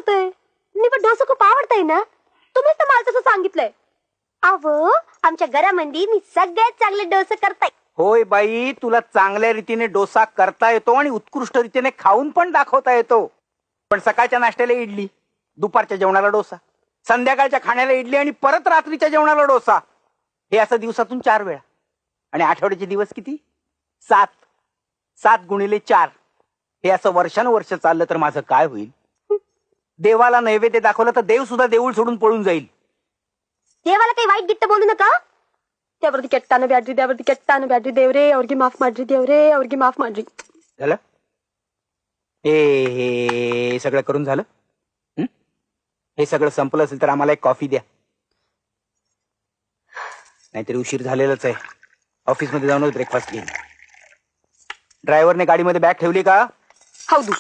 होतोय? मी पण डोसं खूप आवडतंय ना, तुम्हीच तर मला तसं सांगितलंय. अव आमच्या घरामध्ये मी सगळ्यात चांगले डोसं करताय. होय बाई, तुला चांगल्या रीतीने डोसा करता येतो आणि उत्कृष्ट रीतीने खाऊन पण दाखवता येतो. पण सकाळच्या नाश्त्याला इडली, दुपारच्या जेवणाला डोसा, संध्याकाळच्या खाण्याला इडली आणि परत रात्रीच्या जेवणाला डोसा, हे असं दिवसातून 4 वेळा. आणि आठवड्याचे दिवस किती? 7. 7 गुणिले 4. हे असं वर्षानुवर्ष चाललं तर माझं काय होईल? देवाला नैवेद्य दाखवलं तर देव सुद्धा देऊळ सोडून पळून जाईल. देवाला काही वाईट गिट्ट बोलू नका. त्यावरती केट्टानं ब्याड्री, त्यावरती केट्टानं ब्याड्री, देव रे ಅವ್ರಿಗೆ माफ ಮಾಡ್ರಿ, देव रे ಅವ್ರಿಗೆ माफ ಮಾಡ್ರಿ. झालं? हे सगळं करून झालं? हे सगळं संपलं असेल तर आम्हाला एक कॉफी द्या, नाहीतरी उशीर झालेलाच आहे. ऑफिसमध्ये जाऊन ब्रेकफास्ट घेईन. ड्रायव्हरने गाडीमध्ये बॅग ठेवली का? हौदू